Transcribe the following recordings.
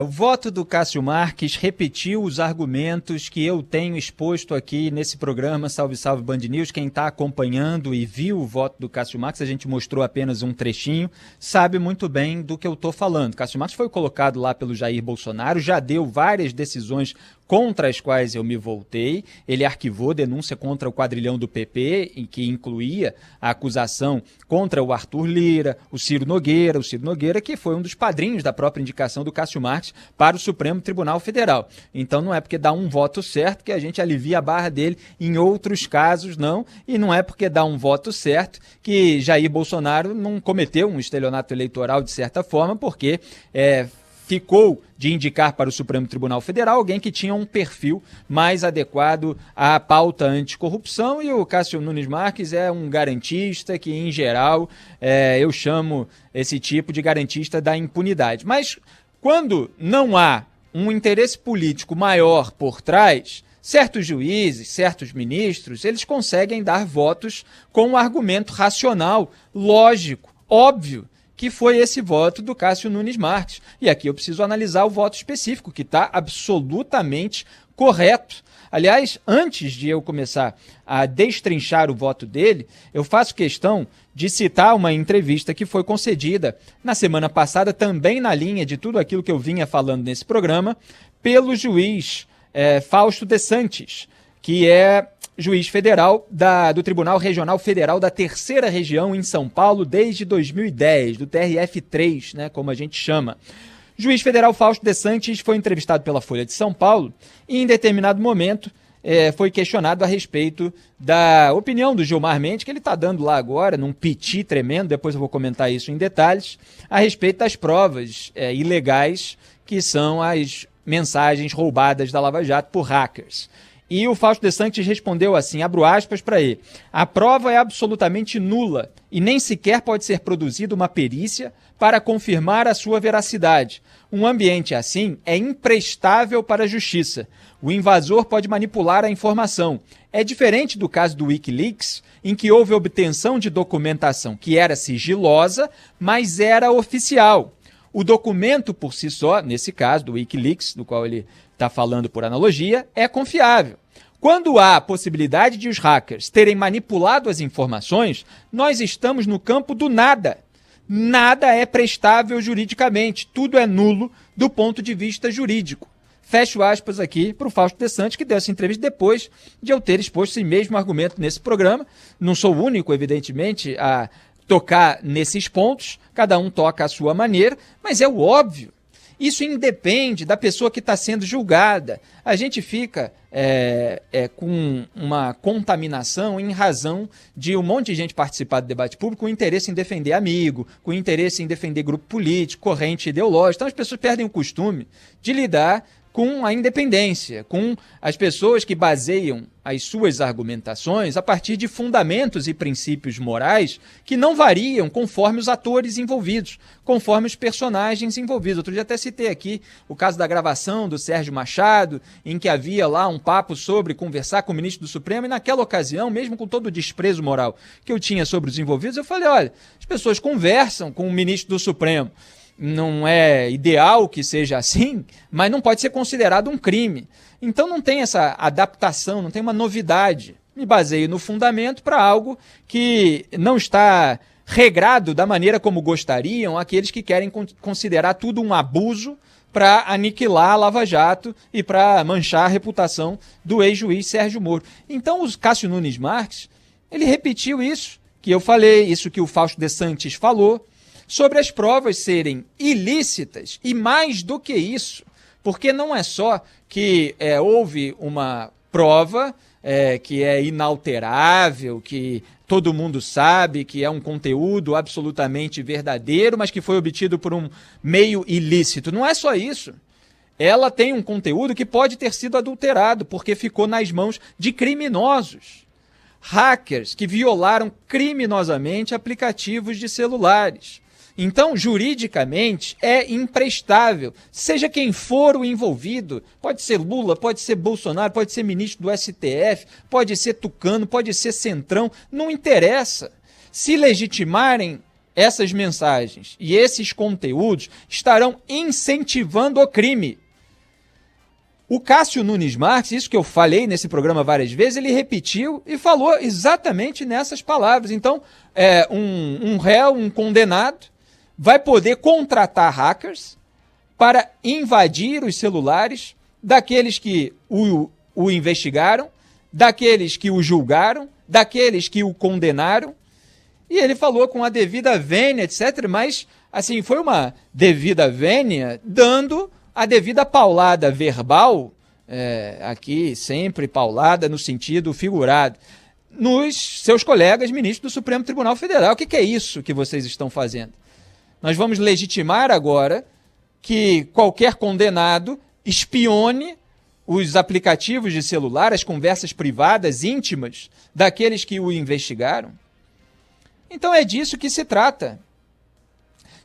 O voto do Cássio Marques repetiu os argumentos que eu tenho exposto aqui nesse programa Salve Salve Band News. Quem está acompanhando e viu o voto do Cássio Marques, a gente mostrou apenas um trechinho, sabe muito bem do que eu estou falando. Cássio Marques foi colocado lá pelo Jair Bolsonaro, já deu várias decisões contra as quais eu me voltei. Ele arquivou denúncia contra o quadrilhão do PP, em que incluía a acusação contra o Arthur Lira, o Ciro Nogueira, que foi um dos padrinhos da própria indicação do Cássio Marques para o Supremo Tribunal Federal. Então não é porque dá um voto certo que a gente alivia a barra dele em outros casos, não. E não é porque dá um voto certo que Jair Bolsonaro não cometeu um estelionato eleitoral de certa forma, porque ficou de indicar para o Supremo Tribunal Federal alguém que tinha um perfil mais adequado à pauta anticorrupção, e o Cássio Nunes Marques é um garantista que, em geral, eu chamo esse tipo de garantista da impunidade. Mas quando não há um interesse político maior por trás, certos juízes, certos ministros, eles conseguem dar votos com um argumento racional, lógico, óbvio, que foi esse voto do Cássio Nunes Marques. E aqui eu preciso analisar o voto específico, que está absolutamente correto. Aliás, antes de eu começar a destrinchar o voto dele, eu faço questão de citar uma entrevista que foi concedida na semana passada, também na linha de tudo aquilo que eu vinha falando nesse programa, pelo juiz Fausto de Santis, que é juiz federal do Tribunal Regional Federal da Terceira Região em São Paulo desde 2010, do TRF3, né, como a gente chama. O juiz federal Fausto de Santis foi entrevistado pela Folha de São Paulo e, em determinado momento, foi questionado a respeito da opinião do Gilmar Mendes, que ele está dando lá agora, num piti tremendo, depois eu vou comentar isso em detalhes, a respeito das provas ilegais que são as mensagens roubadas da Lava Jato por hackers. E o Fausto de Santis respondeu assim, abro aspas para ele: a prova é absolutamente nula e nem sequer pode ser produzida uma perícia para confirmar a sua veracidade. Um ambiente assim é imprestável para a justiça. O invasor pode manipular a informação. É diferente do caso do Wikileaks, em que houve obtenção de documentação que era sigilosa, mas era oficial. O documento por si só, nesse caso do Wikileaks, do qual ele está falando por analogia, é confiável. Quando há a possibilidade de os hackers terem manipulado as informações, nós estamos no campo do nada. Nada é prestável juridicamente, tudo é nulo do ponto de vista jurídico. Fecho aspas aqui para o Fausto de Santis, que deu essa entrevista depois de eu ter exposto esse mesmo argumento nesse programa. Não sou o único, evidentemente, a tocar nesses pontos, cada um toca à sua maneira, mas é o óbvio. Isso independe da pessoa que está sendo julgada. A gente fica com uma contaminação em razão de um monte de gente participar do debate público com interesse em defender amigo, com interesse em defender grupo político, corrente ideológica. Então as pessoas perdem o costume de lidar com a independência, com as pessoas que baseiam as suas argumentações a partir de fundamentos e princípios morais que não variam conforme os atores envolvidos, conforme os personagens envolvidos. Outro dia até citei aqui o caso da gravação do Sérgio Machado, em que havia lá um papo sobre conversar com o ministro do Supremo, e naquela ocasião, mesmo com todo o desprezo moral que eu tinha sobre os envolvidos, eu falei, olha, as pessoas conversam com o ministro do Supremo. Não é ideal que seja assim, mas não pode ser considerado um crime. Então não tem essa adaptação, não tem uma novidade. Me baseio no fundamento para algo que não está regrado da maneira como gostariam aqueles que querem considerar tudo um abuso para aniquilar a Lava Jato e para manchar a reputação do ex-juiz Sérgio Moro. Então o Cássio Nunes Marques, ele repetiu isso que eu falei, isso que o Fausto de Santis falou, sobre as provas serem ilícitas, e mais do que isso, porque não é só que houve uma prova que é inalterável, que todo mundo sabe que é um conteúdo absolutamente verdadeiro, mas que foi obtido por um meio ilícito. Não é só isso. Ela tem um conteúdo que pode ter sido adulterado, porque ficou nas mãos de criminosos. Hackers que violaram criminosamente aplicativos de celulares. Então, juridicamente, é imprestável. Seja quem for o envolvido, pode ser Lula, pode ser Bolsonaro, pode ser ministro do STF, pode ser Tucano, pode ser Centrão, não interessa. Se legitimarem essas mensagens e esses conteúdos estarão incentivando o crime. O Cássio Nunes Marques, isso que eu falei nesse programa várias vezes, ele repetiu e falou exatamente nessas palavras. Então, um réu, um condenado, vai poder contratar hackers para invadir os celulares daqueles que o investigaram, daqueles que o julgaram, daqueles que o condenaram. E ele falou com a devida vênia, etc. Mas, assim, foi uma devida vênia dando a devida paulada verbal, aqui sempre paulada no sentido figurado, nos seus colegas ministros do Supremo Tribunal Federal. O que é isso que vocês estão fazendo? Nós vamos legitimar agora que qualquer condenado espione os aplicativos de celular, as conversas privadas, íntimas, daqueles que o investigaram? Então é disso que se trata.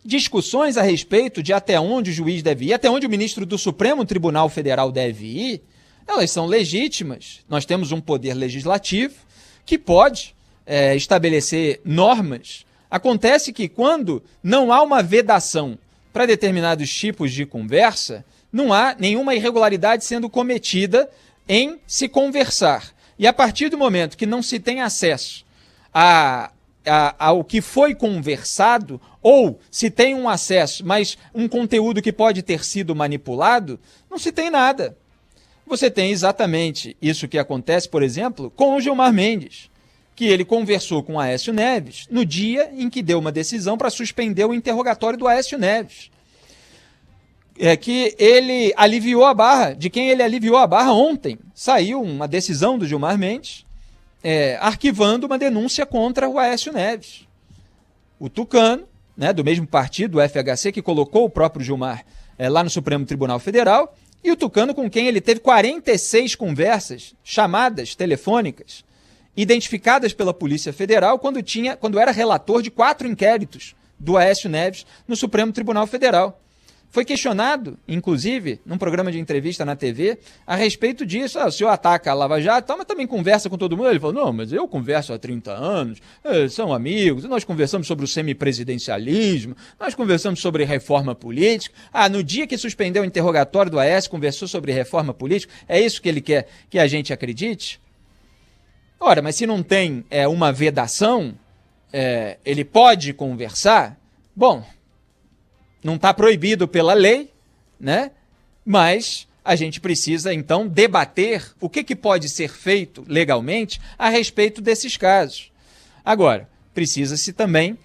Discussões a respeito de até onde o juiz deve ir, até onde o ministro do Supremo Tribunal Federal deve ir, elas são legítimas. Nós temos um poder legislativo que pode estabelecer normas. Acontece que quando não há uma vedação para determinados tipos de conversa, não há nenhuma irregularidade sendo cometida em se conversar. E a partir do momento que não se tem acesso ao que foi conversado, ou se tem um acesso, mas um conteúdo que pode ter sido manipulado, não se tem nada. Você tem exatamente isso que acontece, por exemplo, com o Gilmar Mendes, que ele conversou com o Aécio Neves no dia em que deu uma decisão para suspender o interrogatório do Aécio Neves. Que ele aliviou a barra, de quem ele aliviou a barra ontem. Saiu uma decisão do Gilmar Mendes, arquivando uma denúncia contra o Aécio Neves. O Tucano, do mesmo partido, o FHC, que colocou o próprio Gilmar lá no Supremo Tribunal Federal, e o Tucano com quem ele teve 46 conversas, chamadas telefônicas, identificadas pela Polícia Federal quando era relator de 4 inquéritos do Aécio Neves no Supremo Tribunal Federal. Foi questionado, inclusive, num programa de entrevista na TV, a respeito disso. O senhor ataca a Lava Jato, mas também conversa com todo mundo. Ele falou, não, mas eu converso há 30 anos, são amigos, nós conversamos sobre o semipresidencialismo, nós conversamos sobre reforma política. No dia que suspendeu o interrogatório do Aécio, conversou sobre reforma política. É isso que ele quer que a gente acredite? Ora, mas se não tem uma vedação, ele pode conversar? Bom, não está proibido pela lei, mas a gente precisa, então, debater o que pode ser feito legalmente a respeito desses casos. Agora, precisa-se também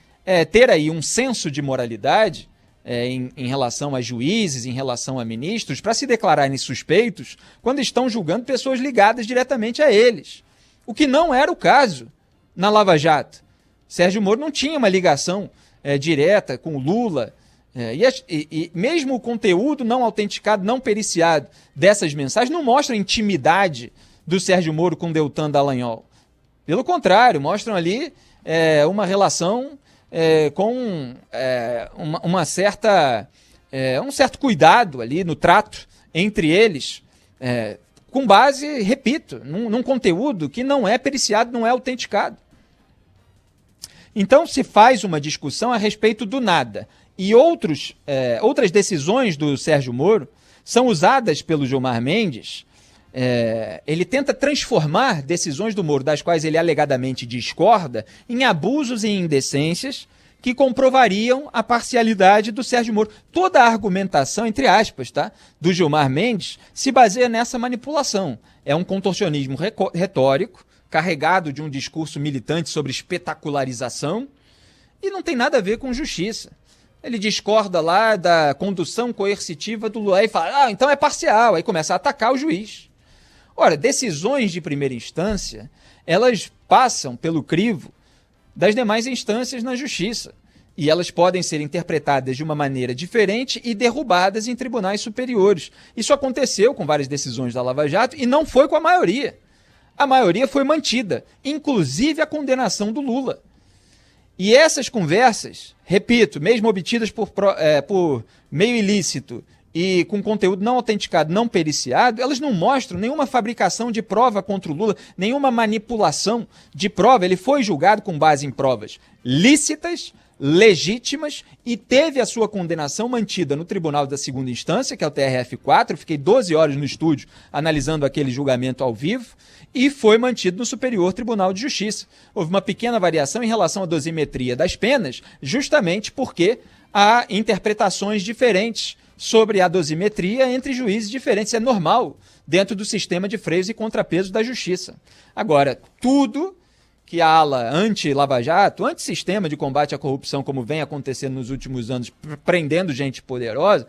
ter aí um senso de moralidade em relação a juízes, em relação a ministros, para se declararem suspeitos quando estão julgando pessoas ligadas diretamente a eles. O que não era o caso na Lava Jato. Sérgio Moro não tinha uma ligação direta com o Lula. E mesmo o conteúdo não autenticado, não periciado dessas mensagens não mostra a intimidade do Sérgio Moro com Deltan Dallagnol. Pelo contrário, mostram ali uma relação com um certo cuidado ali no trato entre eles, com base, repito, num conteúdo que não é periciado, não é autenticado. Então se faz uma discussão a respeito do nada. E outras decisões do Sérgio Moro são usadas pelo Gilmar Mendes. Ele tenta transformar decisões do Moro, das quais ele alegadamente discorda, em abusos e indecências que comprovariam a parcialidade do Sérgio Moro. Toda a argumentação, entre aspas, do Gilmar Mendes se baseia nessa manipulação. É um contorcionismo retórico, carregado de um discurso militante sobre espetacularização, e não tem nada a ver com justiça. Ele discorda lá da condução coercitiva do Lula e fala, então é parcial, aí começa a atacar o juiz. Ora, decisões de primeira instância, elas passam pelo crivo das demais instâncias na justiça, e elas podem ser interpretadas de uma maneira diferente e derrubadas em tribunais superiores. Isso aconteceu com várias decisões da Lava Jato e não foi com a maioria. A maioria foi mantida, inclusive a condenação do Lula. E essas conversas, repito, mesmo obtidas por meio ilícito e com conteúdo não autenticado, não periciado, elas não mostram nenhuma fabricação de prova contra o Lula, nenhuma manipulação de prova. Ele foi julgado com base em provas lícitas, legítimas e teve a sua condenação mantida no Tribunal da Segunda Instância, que é o TRF4, fiquei 12 horas no estúdio analisando aquele julgamento ao vivo, e foi mantido no Superior Tribunal de Justiça. Houve uma pequena variação em relação à dosimetria das penas, justamente porque há interpretações diferentes sobre a dosimetria entre juízes diferentes. É normal dentro do sistema de freios e contrapesos da Justiça. Agora, tudo que a ala anti-Lava Jato, anti-sistema de combate à corrupção, como vem acontecendo nos últimos anos, prendendo gente poderosa,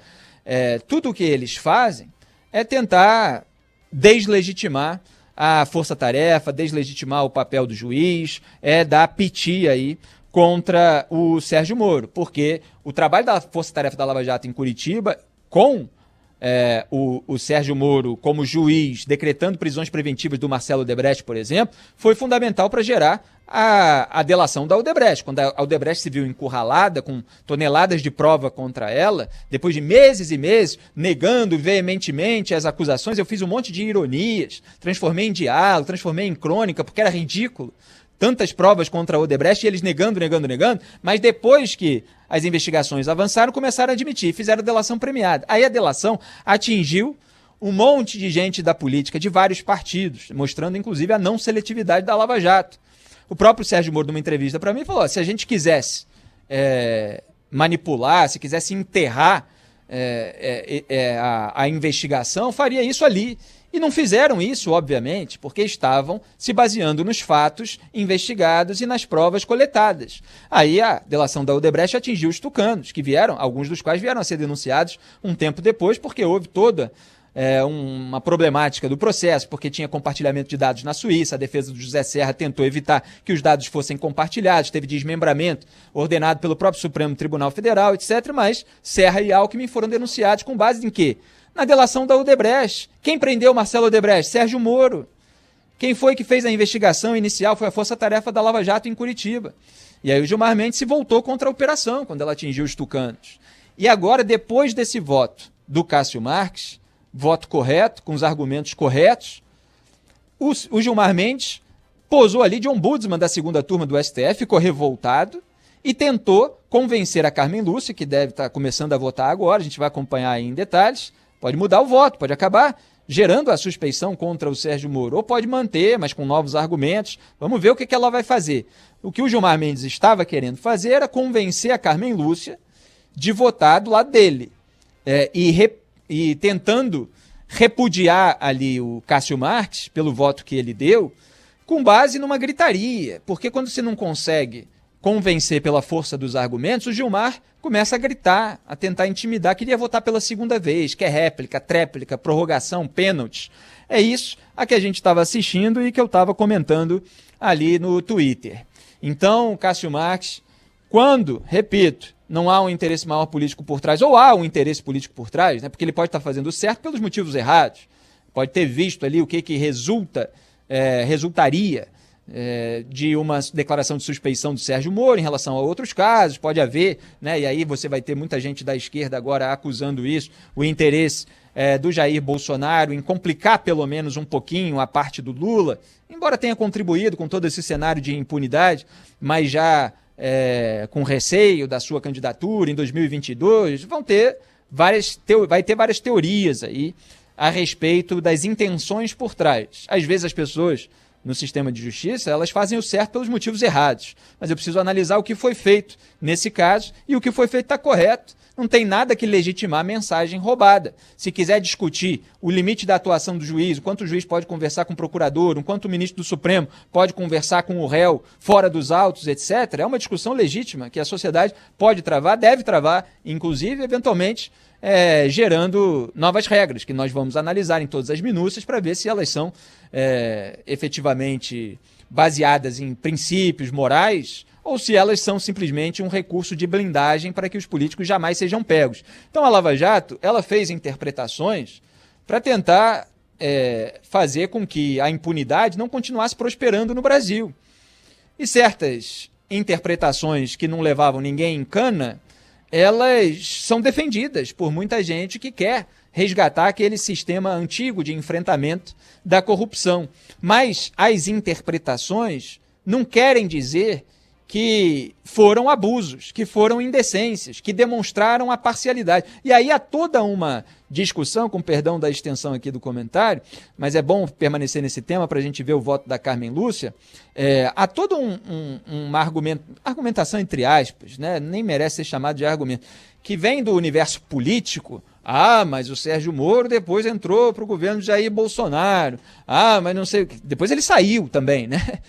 tudo o que eles fazem é tentar deslegitimar a força-tarefa, deslegitimar o papel do juiz, dar piti aí contra o Sérgio Moro, porque o trabalho da força-tarefa da Lava Jato em Curitiba, com o Sérgio Moro como juiz, decretando prisões preventivas do Marcelo Odebrecht, por exemplo, foi fundamental para gerar a delação da Odebrecht. Quando a Odebrecht se viu encurralada com toneladas de prova contra ela, depois de meses e meses negando veementemente as acusações, eu fiz um monte de ironias, transformei em diálogo, transformei em crônica, porque era ridículo. Tantas provas contra a Odebrecht e eles negando, mas depois que as investigações avançaram, começaram a admitir, fizeram a delação premiada. Aí a delação atingiu um monte de gente da política, de vários partidos, mostrando inclusive a não seletividade da Lava Jato. O próprio Sérgio Moro, numa entrevista para mim, falou, se a gente quisesse manipular, se quisesse enterrar a investigação, faria isso ali. E não fizeram isso, obviamente, porque estavam se baseando nos fatos investigados e nas provas coletadas. Aí a delação da Odebrecht atingiu os tucanos, que vieram, alguns dos quais vieram a ser denunciados um tempo depois, porque houve toda uma problemática do processo, porque tinha compartilhamento de dados na Suíça, a defesa do José Serra tentou evitar que os dados fossem compartilhados, teve desmembramento ordenado pelo próprio Supremo Tribunal Federal, etc., mas Serra e Alckmin foram denunciados com base em quê? Na delação da Odebrecht. Quem prendeu Marcelo Odebrecht? Sérgio Moro. Quem foi que fez a investigação inicial? Foi a força-tarefa da Lava Jato em Curitiba. E aí o Gilmar Mendes se voltou contra a operação, quando ela atingiu os tucanos. E agora, depois desse voto do Cássio Marques, voto correto, com os argumentos corretos, o Gilmar Mendes posou ali de ombudsman da segunda turma do STF, ficou revoltado e tentou convencer a Carmen Lúcia, que deve estar começando a votar agora, a gente vai acompanhar aí em detalhes, pode mudar o voto, pode acabar gerando a suspeição contra o Sérgio Moro, ou pode manter, mas com novos argumentos. Vamos ver o que ela vai fazer. O que o Gilmar Mendes estava querendo fazer era convencer a Carmen Lúcia de votar do lado dele, e tentando repudiar ali o Cássio Marques pelo voto que ele deu, com base numa gritaria, porque quando você não consegue convencer pela força dos argumentos, o Gilmar começa a gritar, a tentar intimidar, queria votar pela segunda vez, quer réplica, tréplica, prorrogação, pênalti. É isso a que a gente estava assistindo e que eu estava comentando ali no Twitter. Então, Cássio Marques, quando, repito, não há um interesse maior político por trás, ou há um interesse político por trás, né, porque ele pode estar fazendo certo pelos motivos errados, pode ter visto ali o que resultaria de uma declaração de suspeição do Sérgio Moro em relação a outros casos, pode haver, né, e aí você vai ter muita gente da esquerda agora acusando isso, o interesse do Jair Bolsonaro em complicar pelo menos um pouquinho a parte do Lula, embora tenha contribuído com todo esse cenário de impunidade, mas já com receio da sua candidatura em 2022, vai ter várias teorias aí a respeito das intenções por trás. Às vezes as pessoas no sistema de justiça, elas fazem o certo pelos motivos errados. Mas eu preciso analisar o que foi feito nesse caso, e o que foi feito está correto. Não tem nada que legitimar a mensagem roubada. Se quiser discutir o limite da atuação do juiz, o quanto o juiz pode conversar com o procurador, o quanto o ministro do Supremo pode conversar com o réu fora dos autos, etc., é uma discussão legítima que a sociedade pode travar, deve travar, inclusive, eventualmente, gerando novas regras, que nós vamos analisar em todas as minúcias para ver se elas são efetivamente baseadas em princípios morais ou se elas são simplesmente um recurso de blindagem para que os políticos jamais sejam pegos. Então a Lava Jato, ela fez interpretações para tentar fazer com que a impunidade não continuasse prosperando no Brasil. E certas interpretações que não levavam ninguém em cana, elas são defendidas por muita gente que quer resgatar aquele sistema antigo de enfrentamento da corrupção. Mas as interpretações não querem dizer que foram abusos, que foram indecências, que demonstraram a parcialidade. E aí há toda uma discussão, com perdão da extensão aqui do comentário, mas é bom permanecer nesse tema para a gente ver o voto da Carmen Lúcia. Há toda uma argumentação entre aspas, né? Nem merece ser chamado de argumento, que vem do universo político. Mas o Sérgio Moro depois entrou para o governo de Jair Bolsonaro. Mas não sei o que. Depois ele saiu também, né?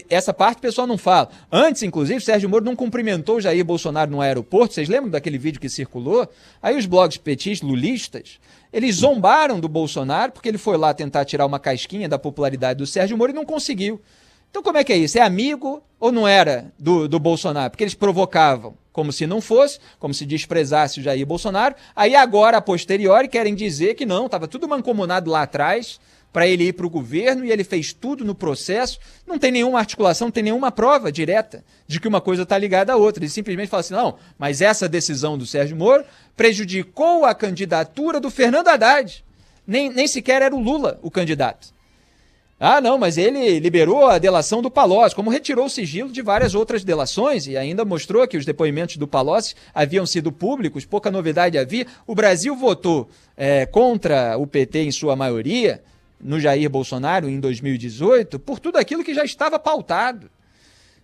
Essa parte o pessoal não fala. Antes, inclusive, o Sérgio Moro não cumprimentou o Jair Bolsonaro no aeroporto. Vocês lembram daquele vídeo que circulou? Aí os blogs petistas, lulistas, eles zombaram do Bolsonaro porque ele foi lá tentar tirar uma casquinha da popularidade do Sérgio Moro e não conseguiu. Então como é que é isso? É amigo ou não era do Bolsonaro? Porque eles provocavam como se não fosse, como se desprezasse o Jair Bolsonaro. Aí agora, a posteriori, querem dizer que não, estava tudo mancomunado lá atrás para ele ir para o governo e ele fez tudo no processo. Não tem nenhuma articulação, não tem nenhuma prova direta de que uma coisa está ligada à outra. Ele simplesmente fala assim, não, mas essa decisão do Sérgio Moro prejudicou a candidatura do Fernando Haddad. Nem sequer era o Lula o candidato. Não, mas ele liberou a delação do Palocci, como retirou o sigilo de várias outras delações e ainda mostrou que os depoimentos do Palocci haviam sido públicos, pouca novidade havia. O Brasil votou contra o PT em sua maioria, no Jair Bolsonaro em 2018, por tudo aquilo que já estava pautado.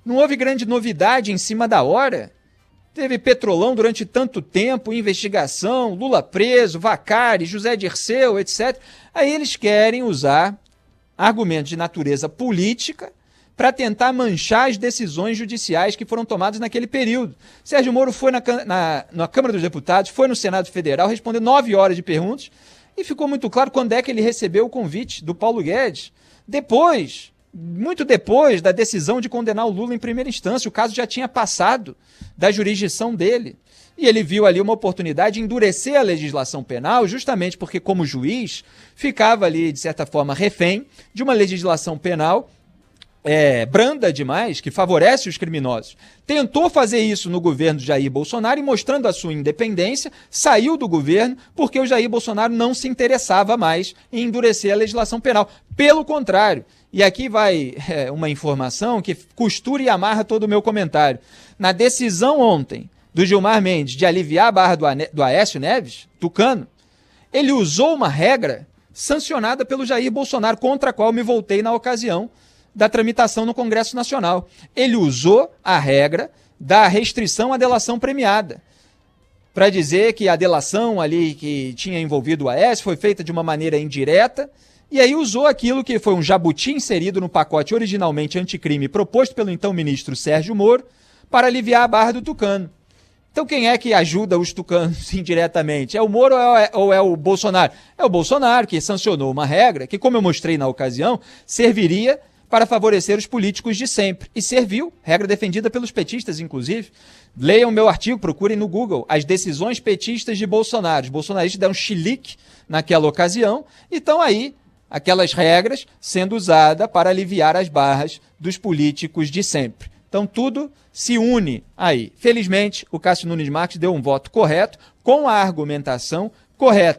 Não houve grande novidade em cima da hora. Teve Petrolão durante tanto tempo, investigação, Lula preso, Vacari, José Dirceu, etc. Aí eles querem usar argumentos de natureza política para tentar manchar as decisões judiciais que foram tomadas naquele período. Sérgio Moro foi na Câmara dos Deputados, foi no Senado Federal, respondeu 9 horas de perguntas e ficou muito claro quando é que ele recebeu o convite do Paulo Guedes. Depois, muito depois da decisão de condenar o Lula em primeira instância, o caso já tinha passado da jurisdição dele. E ele viu ali uma oportunidade de endurecer a legislação penal, justamente porque, como juiz, ficava ali, de certa forma, refém de uma legislação penal branda demais, que favorece os criminosos. Tentou fazer isso no governo de Jair Bolsonaro e, mostrando a sua independência, saiu do governo porque o Jair Bolsonaro não se interessava mais em endurecer a legislação penal. Pelo contrário, e aqui vai uma informação que costura e amarra todo o meu comentário. Na decisão ontem do Gilmar Mendes de aliviar a barra do Aécio Neves, tucano, ele usou uma regra sancionada pelo Jair Bolsonaro, contra a qual me voltei na ocasião da tramitação no Congresso Nacional. Ele usou a regra da restrição à delação premiada, para dizer que a delação ali que tinha envolvido o Aécio foi feita de uma maneira indireta, e aí usou aquilo que foi um jabuti inserido no pacote originalmente anticrime proposto pelo então ministro Sérgio Moro para aliviar a barra do tucano. Então quem é que ajuda os tucanos indiretamente? É o Moro ou é o Bolsonaro? É o Bolsonaro que sancionou uma regra que, como eu mostrei na ocasião, serviria para favorecer os políticos de sempre. E serviu, regra defendida pelos petistas, inclusive. Leiam meu artigo, procurem no Google, as decisões petistas de Bolsonaro. Os bolsonaristas deram um chilique naquela ocasião e estão aí aquelas regras sendo usadas para aliviar as barras dos políticos de sempre. Então tudo se une aí. Felizmente, o Cássio Nunes Marques deu um voto correto, com a argumentação correta.